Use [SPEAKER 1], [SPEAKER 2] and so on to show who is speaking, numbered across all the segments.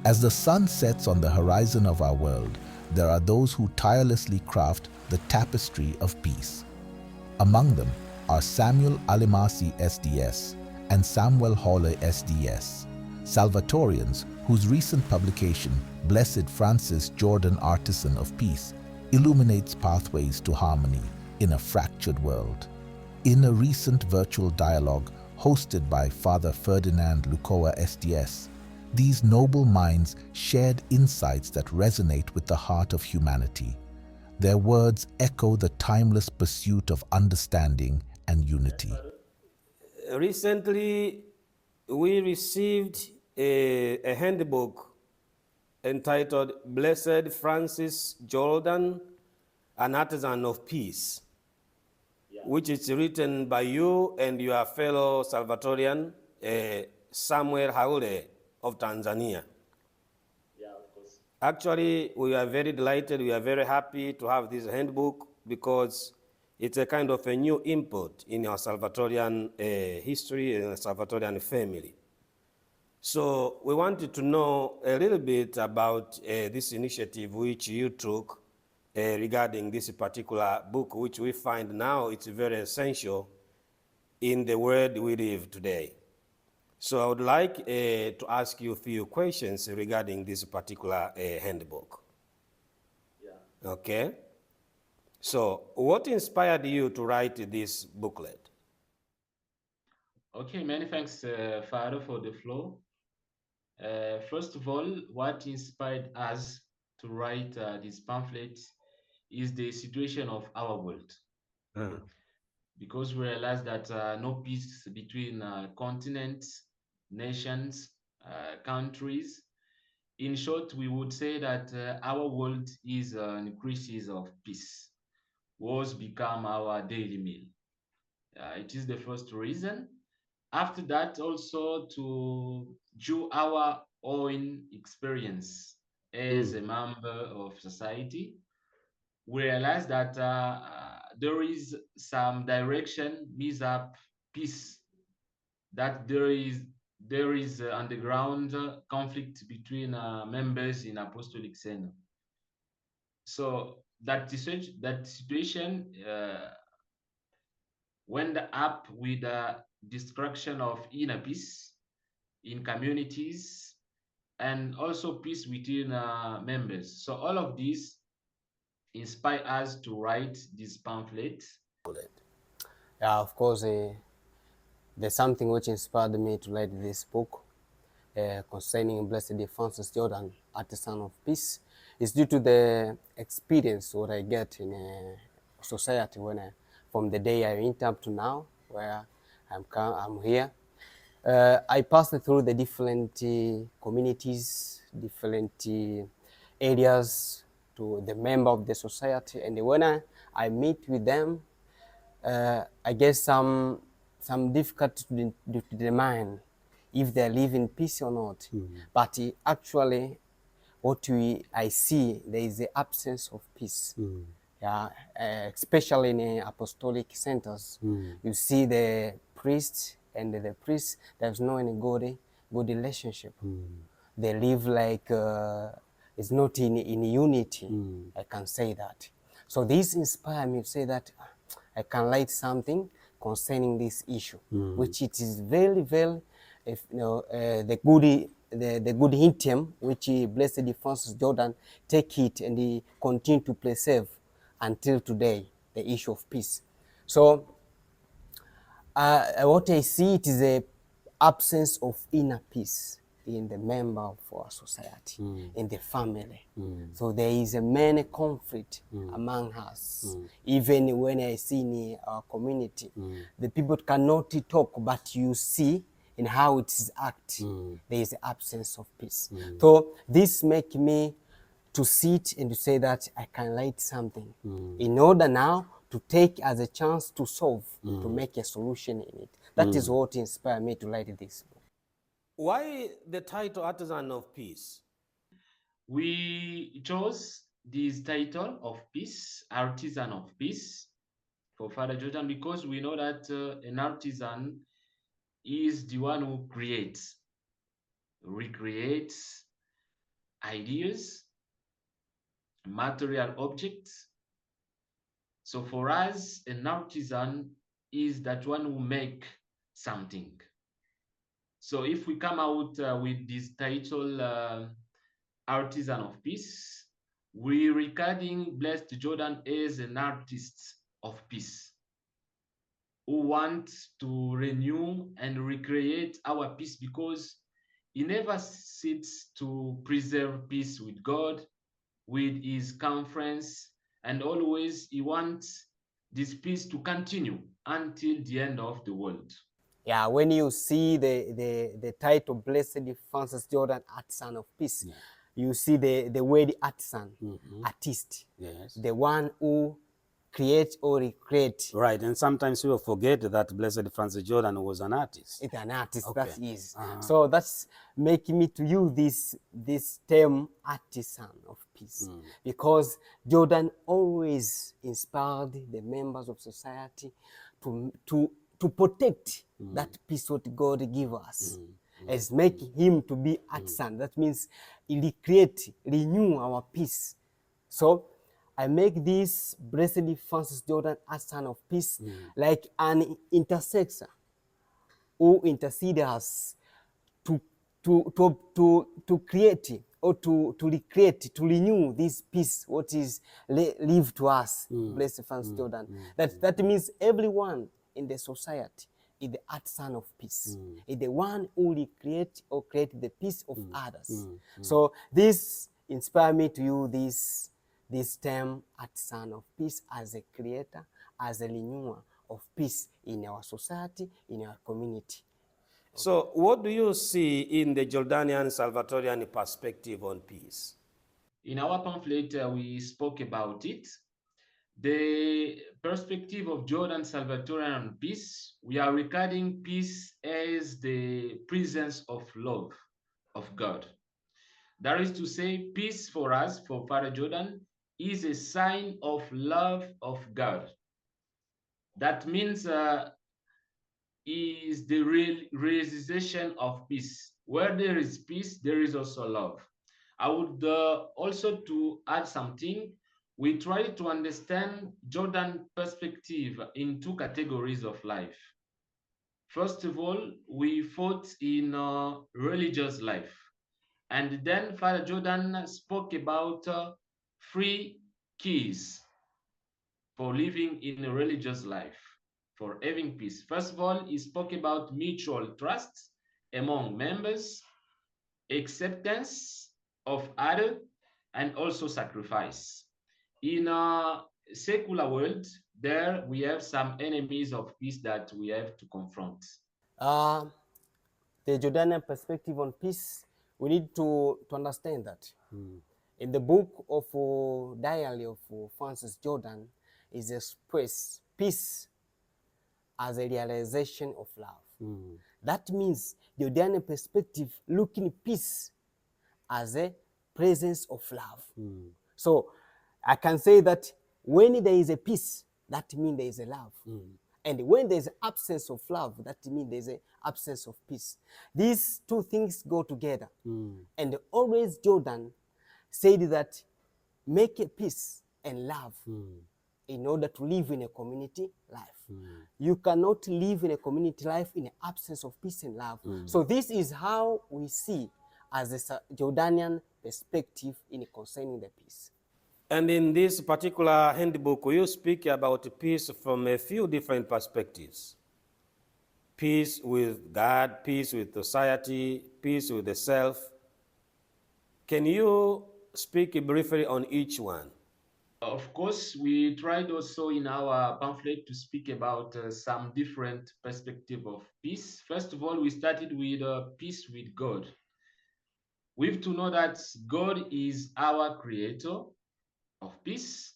[SPEAKER 1] As the sun sets on the horizon of our world, there are those who tirelessly craft the tapestry of peace. Among them are Samuel Alamasi SDS and Samwell Haule SDS, Salvatorians whose recent publication, Blessed Francis Jordan Artisan of Peace, illuminates pathways to harmony in a fractured world. In a recent virtual dialogue hosted by Father Ferdinand Lukoa SDS, these noble minds shared insights that resonate with the heart of humanity. Their words echo the timeless pursuit of understanding and unity.
[SPEAKER 2] Recently, we received a handbook entitled Blessed Francis Jordan, an Artisan of Peace, which is written by you and your fellow Salvatorian, Samwell Haule of Tanzania. Actually, we are very delighted, we are very happy to have this handbook because it's a kind of a new input in our Salvatorian history and Salvatorian family. So we wanted to know a little bit about this initiative which you took regarding this particular book, which we find now it's very essential in the world we live today. So I would like to ask you a few questions regarding this particular handbook. Yeah. Okay. So what inspired you to write this booklet?
[SPEAKER 3] Okay, many thanks, Father, for the floor. First of all, what inspired us to write this pamphlet is the situation of our world. Because we realize that no peace between continents, nations, countries. In short, we would say that our world is in crisis of peace. Wars become our daily meal. It is the first reason. After that, also to do our own experience as a member of society, we realize that there is some direction, mishap, peace, that there is underground conflict between members in apostolic center. So that situation went up with the destruction of inner peace in communities and also peace within members. So all of this inspire us to write this pamphlet.
[SPEAKER 4] Yeah, of course, there's something which inspired me to write this book concerning Blessed Francis Jordan, Artisan of Peace. It's due to the experience what I get in society from the day I went up to now, where I'm here. I passed through the different communities, different areas to the member of the society, and when I meet with them, I guess some difficulty to determine if they live in peace or not. But actually, what I see, there is the absence of peace. Yeah, especially in apostolic centers, you see the priest and the priest. There's no any good relationship. They live like it's not in unity. I can say that. So this inspired me to say that I can write something concerning this issue, which it is very, very, the good item which Blessed Francis Jordan take it and he continue to preserve until today, the issue of peace. So what I see, it is a absence of inner peace in the member of our society, in the family. So there is a many conflict among us. Even when I see in our community, the people cannot talk, but you see in how it is act, there is absence of peace. So this make me to sit and to say that I can write something in order now to take as a chance to solve, to make a solution in it. That is what inspired me to write this book.
[SPEAKER 2] Why the title Artisan of Peace?
[SPEAKER 3] We chose this title of peace, Artisan of Peace, for Father Jordan, because we know that an artisan is the one who creates, recreates, ideas, material objects. So for us, an artisan is that one who make something. So if we come out with this title, Artisan of Peace, we're regarding Blessed Jordan as an artist of peace who wants to renew and recreate our peace, because he never sits to preserve peace with God, with his conference, and always he wants this peace to continue until the end of the world.
[SPEAKER 4] Yeah, when you see the title Blessed Francis Jordan, Artisan of Peace, yeah, you see the word artisan, artist, yes, the one who create or recreate.
[SPEAKER 5] Right, and sometimes people forget that Blessed Francis Jordan was an artist.
[SPEAKER 4] It's an artist,
[SPEAKER 5] okay,
[SPEAKER 4] that is. So that's making me to use this term artisan of peace, because Jordan always inspired the members of society to protect that peace what God give us. As making him to be artisan, that means he recreate, renew our peace. So I make this Blessed Francis Jordan Artisan of Peace like an intercessor who intercedes us to create or to recreate, to renew this peace what is live to us, Blessed Francis Jordan. That means everyone in the society is the artisan of peace, is the one who recreate or create the peace of others. So this inspired me to use this term artisan of peace as a creator, as a renewer of peace in our society, in our community.
[SPEAKER 2] So what do you see in the Jordanian Salvatorian perspective on peace?
[SPEAKER 3] In our pamphlet, we spoke about it. The perspective of Jordan Salvatorian on peace, we are regarding peace as the presence of love of God. That is to say, peace for us, for Father Jordan, is a sign of love of God. That means is the realization of peace. Where there is peace, there is also love. I would also to add something. We try to understand Jordan perspective in two categories of life. First of all, we fought in religious life. And then Father Jordan spoke about 3 keys for living in a religious life, for having peace. First of all, he spoke about mutual trust among members, acceptance of others, and also sacrifice. In a secular world, there we have some enemies of peace that we have to confront.
[SPEAKER 4] The Jordanian perspective on peace, we need to understand that. In the book of Diary of Francis Jordan is expressed peace as a realization of love. That means the Jordanian perspective looking peace as a presence of love. So I can say that when there is a peace, that means there is a love. And when there is absence of love, that means there is an absence of peace. These two things go together. And always Jordan said that make a peace and love in order to live in a community life. You cannot live in a community life in the absence of peace and love. So this is how we see as a Jordanian perspective in concerning the peace.
[SPEAKER 2] And in this particular handbook, you speak about peace from a few different perspectives. Peace with God, peace with society, peace with the self. Can you speak briefly on each one?
[SPEAKER 3] Of course, we tried also in our pamphlet to speak about some different perspective of peace. First of all, we started with peace with God. We have to know that God is our creator of peace.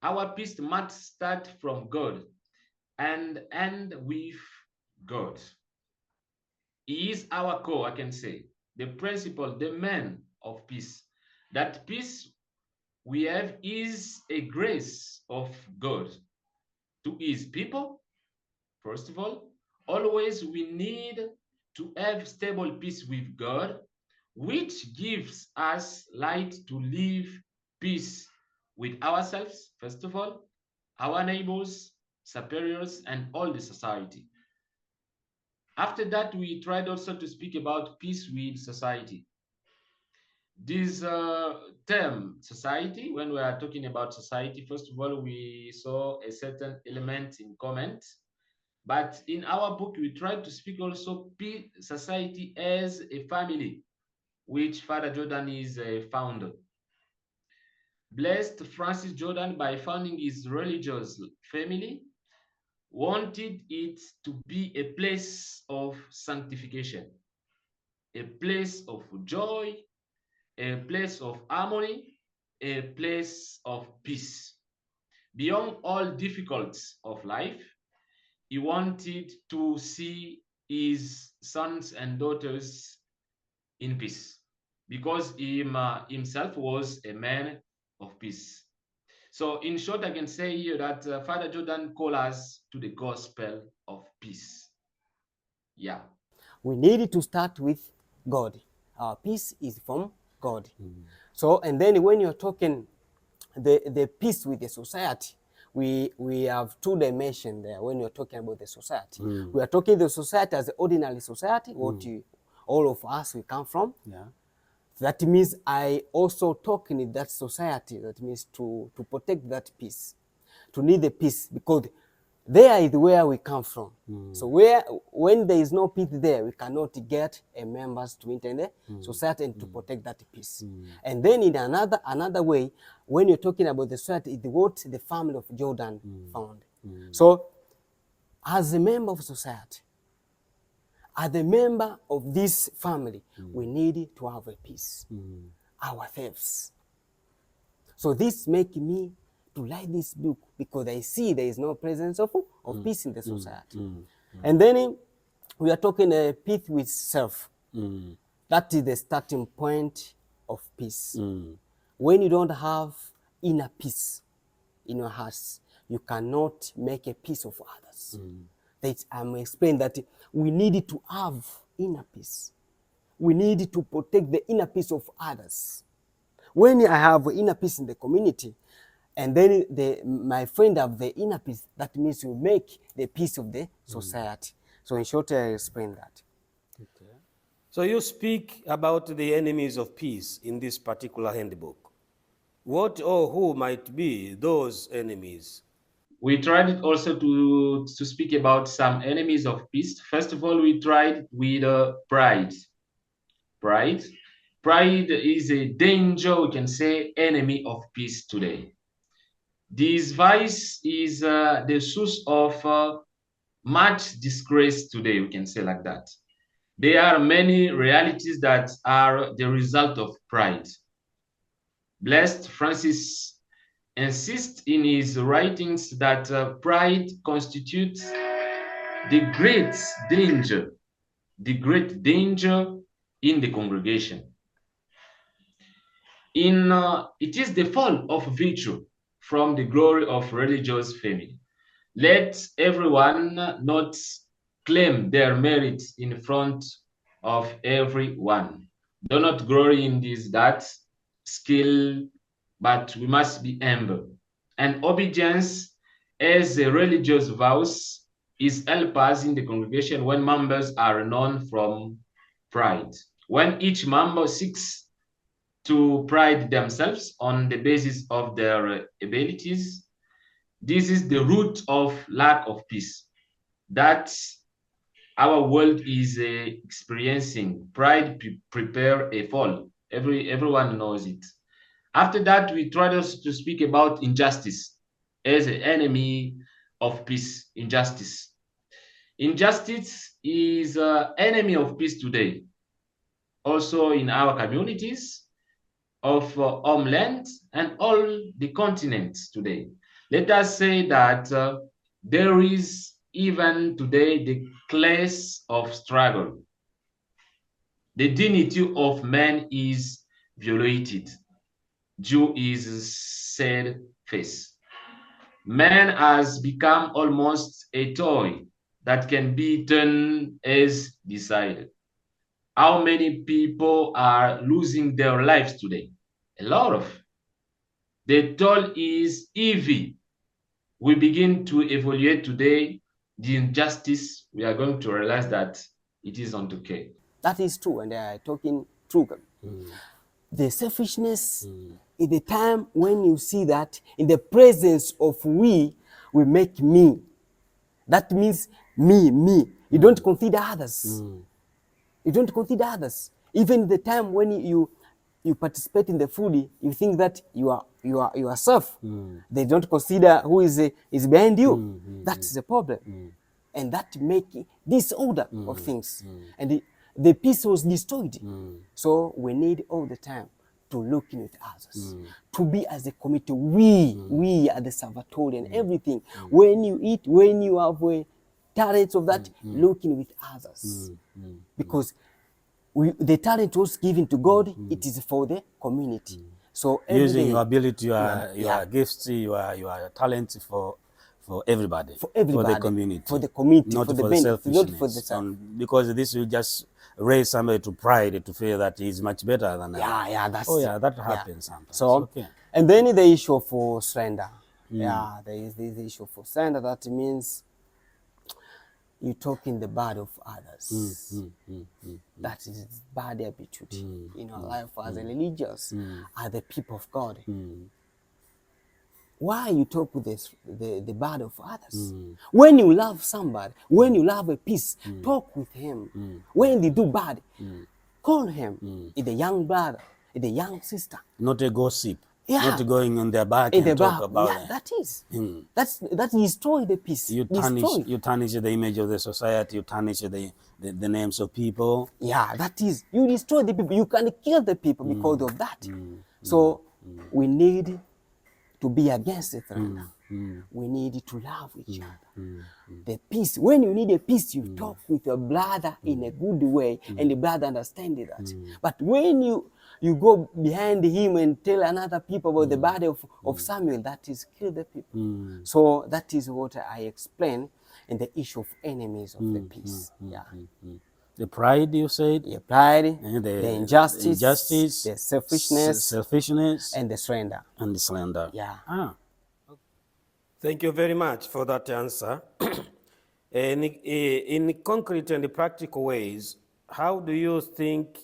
[SPEAKER 3] Our peace must start from God and end with God. He is our core, I can say, the principle, the man of peace. That peace we have is a grace of God to his people. First of all, always we need to have stable peace with God. which gives us light to live peace with ourselves, first of all, our neighbors, superiors, and all the society. After that, we tried also to speak about peace with society. This term, society, when we are talking about society, first of all, we saw a certain element in comment. But in our book, we tried to speak also society as a family, which Father Jordan is a founder. Blessed Francis Jordan, by founding his religious family, wanted it to be a place of sanctification, a place of joy, a place of harmony, a place of peace. Beyond all difficulties of life, he wanted to see his sons and daughters in peace because himself was a man of peace. So in short, I can say here that Father Jordan called us to the gospel of peace. Yeah.
[SPEAKER 4] We need to start with God. Our peace is from God. So, and then when you're talking the peace with the society, we have two dimensions there when you're talking about the society. We are talking the society as the ordinary society, what all of us we come from.
[SPEAKER 5] Yeah.
[SPEAKER 4] That means I also talking in that society. That means to protect that peace, to need the peace, because there is where we come from. So when there is no peace there, we cannot get members to enter in the society and to protect that peace. And then in another way, when you're talking about the society, it's what the family of Jordan found. So as a member of society, as a member of this family, we need to have a peace ourselves. So this makes me to like this book because I see there is no presence of peace in the society. And then we are talking peace with self. That is the starting point of peace. When you don't have inner peace in your hearts, you cannot make a peace of others. I'm explaining that we need to have inner peace. We need to protect the inner peace of others. When I have inner peace in the community, and then my friend have the inner peace, that means we make the peace of the society. So in short, I explain that.
[SPEAKER 2] Okay. So you speak about the enemies of peace in this particular handbook. What or who might be those enemies?
[SPEAKER 3] We tried also to speak about some enemies of peace. First of all, we tried with pride. Pride is a danger, we can say, enemy of peace today. This vice is the source of much disgrace today, we can say like that. There are many realities that are the result of pride. Blessed Francis insists in his writings that pride constitutes the great danger in the congregation. It is the fall of virtue from the glory of religious family. Let everyone not claim their merit in front of everyone. Do not glory in this, that skill, but we must be humble. And obedience as a religious vows is help us in the congregation when members are known from pride. When each member seeks to pride themselves on the basis of their abilities, this is the root of lack of peace that our world is experiencing. Pride prepare a fall. Everyone knows it. After that, we tried also to speak about injustice as an enemy of peace. Injustice is an enemy of peace today. Also in our communities of homeland and all the continents today. Let us say that there is even today the class of struggle. The dignity of man is violated due his sad face. Man has become almost a toy that can be turned as decided. How many people are losing their lives today? A lot of. The toll is heavy. We begin to evaluate today the injustice. We are going to realize that it is unto.
[SPEAKER 4] That is true, and they are talking true. The selfishness is the time when you see that in the presence of we make me. That means me. You don't consider others. You don't consider others. Even the time when you participate in the food, you think that you are yourself. They don't consider who is behind you. That's the problem, and that make disorder of things, and the peace was destroyed. So we need all the time to look in with others, to be as a community. We are the Salvatorian. Everything when you eat, when you have talents of that, looking with others, because the talent was given to God. It is for the community. So
[SPEAKER 5] using your ability, your gifts, your talent for everybody, for the community, not for the selfishness, because this will just raise somebody to pride, to feel that he's much better than that happens sometimes.
[SPEAKER 4] So and then the issue for surrender. There is this issue for surrender. That means you talk in the bad of others. That is bad attitude in our life as a religious, as the people of God. Why you talk with the bad of others? When you love somebody, when you love a peace, talk with him. When they do bad, call him. It's a young brother, it's a young sister.
[SPEAKER 5] Not a gossip. Not going on their back and talk about it.
[SPEAKER 4] That is. That destroy the peace.
[SPEAKER 5] You tarnish the image of the society. You tarnish the names of people.
[SPEAKER 4] Yeah, that is. You destroy the people. You can kill the people because of that. So we need to be against it right now. We need to love each other. The peace. When you need a peace, you talk with your brother in a good way, and the brother understands that. But when you go behind him and tell another people about the body of Samwell, that is kill the people. So that is what I explain in the issue of enemies of the peace.
[SPEAKER 5] The pride, you said?
[SPEAKER 4] The pride, the injustice, the
[SPEAKER 5] selfishness,
[SPEAKER 4] and the surrender.
[SPEAKER 2] Thank you very much for that answer. In concrete and practical ways, how do you think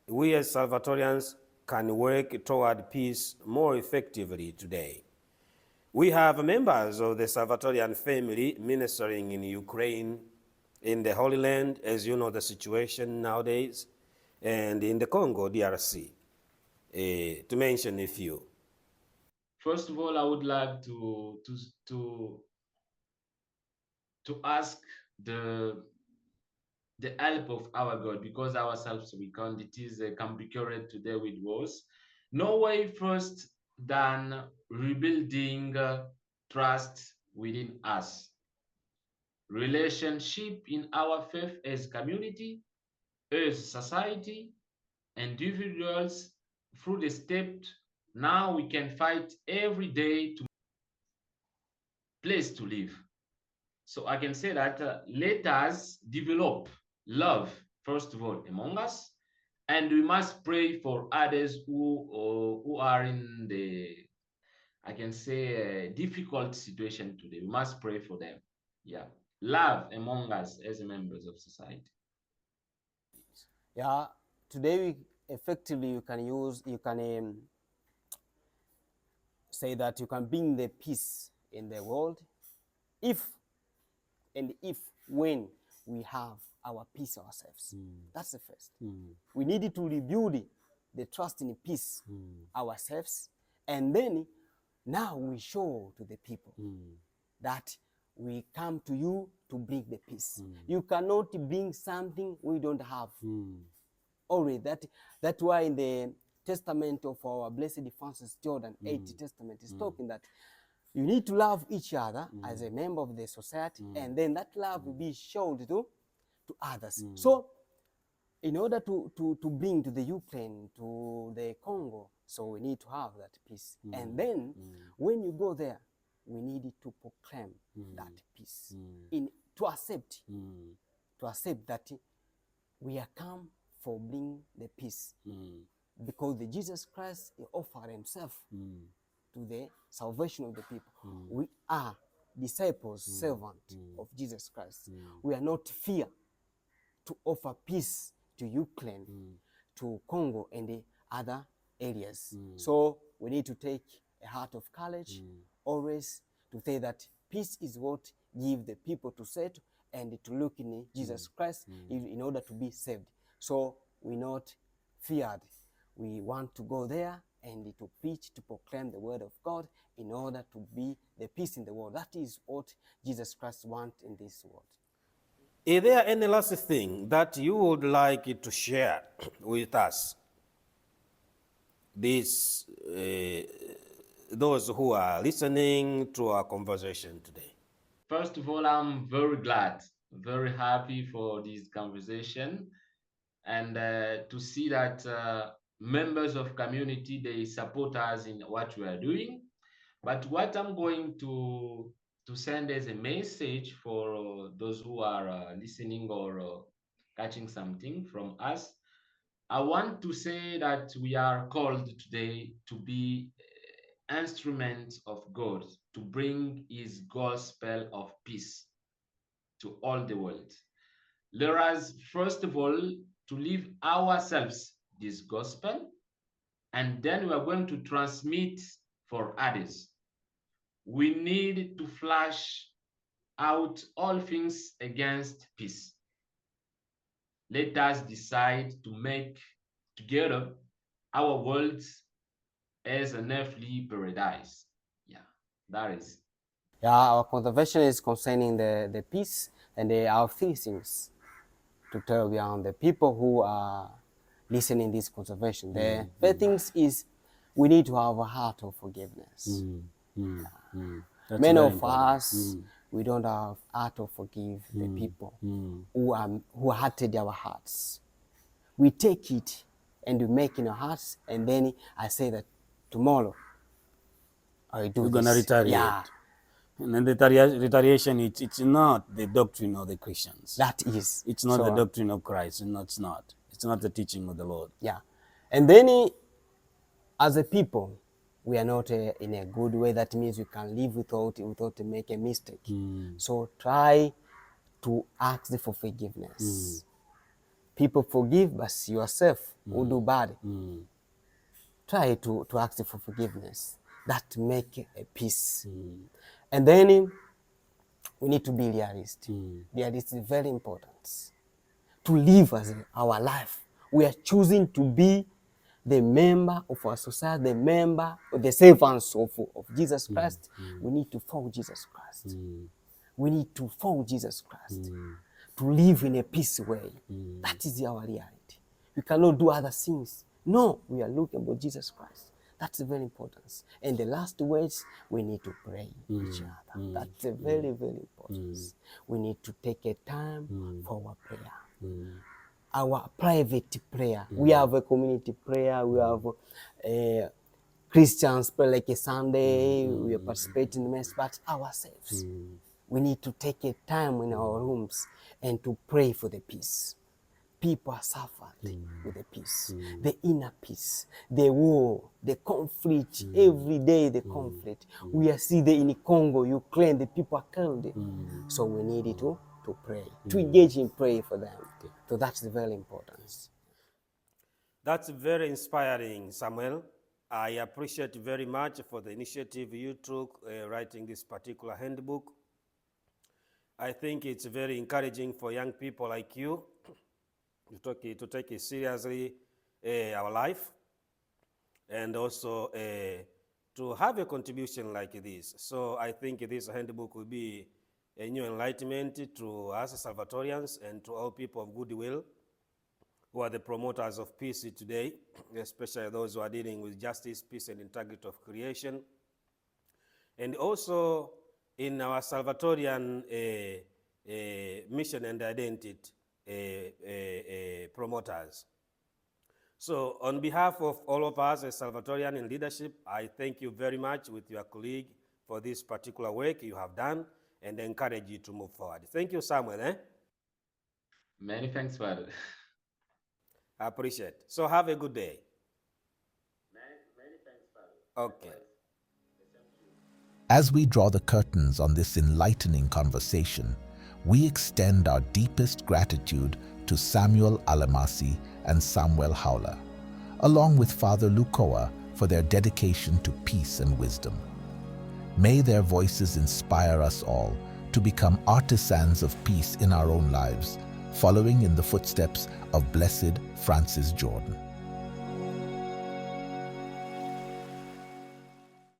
[SPEAKER 2] we as Salvatorians can work toward peace more effectively today? We have members of the Salvatorian family ministering in Ukraine, in the Holy Land, as you know the situation nowadays, and in the Congo, DRC, to mention a few.
[SPEAKER 3] First of all, I would like to ask the help of our God, because ourselves we can't. It is can be cured today with wars. No way first than rebuilding trust within us, relationship in our faith as community, as society, individuals. Through the steps now we can fight every day to place to live. So I can say that let us develop love, first of all, among us, and we must pray for others who are in the, I can say, difficult situation today. We must pray for them. Yeah, love among us as members of society.
[SPEAKER 4] Yeah, today effectively you can say that you can bring the peace in the world if when we have our peace ourselves. That's the first. We need to rebuild the trust in peace ourselves, and then now we show to the people that we come to you to bring the peace. You cannot bring something we don't have already. That's why in the testament of our blessed Francis Jordan, 8th testament, is talking that you need to love each other as a member of the society, and then that love will be shown to others. So in order to bring to the Ukraine, to the Congo, so we need to have that peace. And then when you go there, we need to proclaim that peace, to accept that we are come for bring the peace. Because the Jesus Christ offered himself to the salvation of the people. We are disciples, servants of Jesus Christ. We are not fear to offer peace to Ukraine, to Congo and the other areas. So we need to take a heart of courage, always to say that peace is what give the people to settle and to look in Jesus Christ in order to be saved. So we're not feared. We want to go there and to preach, to proclaim the word of God in order to be the peace in the world. That is what Jesus Christ wants in this world.
[SPEAKER 2] Is there any last thing that you would like to share with us, those who are listening to our conversation today?
[SPEAKER 3] First of all, I'm very glad, very happy for this conversation, and to see that members of community, they support us in what we are doing. But what I'm going to send as a message for those who are listening or catching something from us, I want to say that we are called today to be instruments of God, to bring his gospel of peace to all the world. Let us, first of all, to live ourselves this gospel, and then we are going to transmit for others. We need to flash out all things against peace. Let us decide to make together our world as an earthly paradise. Yeah, that is.
[SPEAKER 4] Yeah, our conservation is concerning the peace and our things to tell beyond the people who are listening this conservation. The first things is we need to have a heart of forgiveness. Many of us, we don't have heart of forgive the people who hurted our hearts. We take it and we make in our hearts, and then I say that tomorrow I do.
[SPEAKER 5] We're gonna retaliate.
[SPEAKER 4] Yeah.
[SPEAKER 5] And then the retaliation, it's not the doctrine of the Christians.
[SPEAKER 4] That is.
[SPEAKER 5] It's not the doctrine of Christ. No, it's not. It's not the teaching of the Lord.
[SPEAKER 4] Yeah. And then as a people, we are not in a good way. That means we can live without make a mistake. So try to ask for forgiveness. People forgive, but yourself who do bad. Try to ask for forgiveness. That make a peace. And then we need to be realistic. Realistic is very important. To live as our life. We are choosing to be the member of our society, the member of the servants of Jesus Christ. We need to follow Jesus Christ. We need to follow Jesus Christ. To live in a peace way. That is our reality. We cannot do other things. No, we are looking for Jesus Christ. That's very important. And the last words, we need to pray each other. That's very, very important. We need to take a time for our prayer. Our private prayer. We have a community prayer. We have Christians pray like a Sunday. We are participating in the mass, but ourselves. We need to take a time in our rooms and to pray for the peace. People are suffering with the peace, the inner peace, the war, the conflict, every day the conflict. We are seeing in Congo, Ukraine, the people are killed. So we need to pray, to engage in prayer for them. So that's very important.
[SPEAKER 2] That's very inspiring, Samwell. I appreciate very much for the initiative you took writing this particular handbook. I think it's very encouraging for young people like you to take it seriously, our life, and also to have a contribution like this. So I think this handbook will be a new enlightenment to us Salvatorians and to all people of goodwill who are the promoters of peace today, especially those who are dealing with justice, peace, and integrity of creation. And also in our Salvatorian mission and identity promoters. So on behalf of all of us as Salvatorian in leadership, I thank you very much with your colleague for this particular work you have done and encourage you to move forward. Thank you, Samuel.
[SPEAKER 3] Many thanks, Father.
[SPEAKER 2] I appreciate it. So have a good day.
[SPEAKER 3] Many thanks, Father.
[SPEAKER 2] Okay.
[SPEAKER 1] As we draw the curtains on this enlightening conversation, we extend our deepest gratitude to Samuel Alamasi and Samwell Haule, along with Father Lukoa, for their dedication to peace and wisdom. May their voices inspire us all to become artisans of peace in our own lives, following in the footsteps of Blessed Francis Jordan.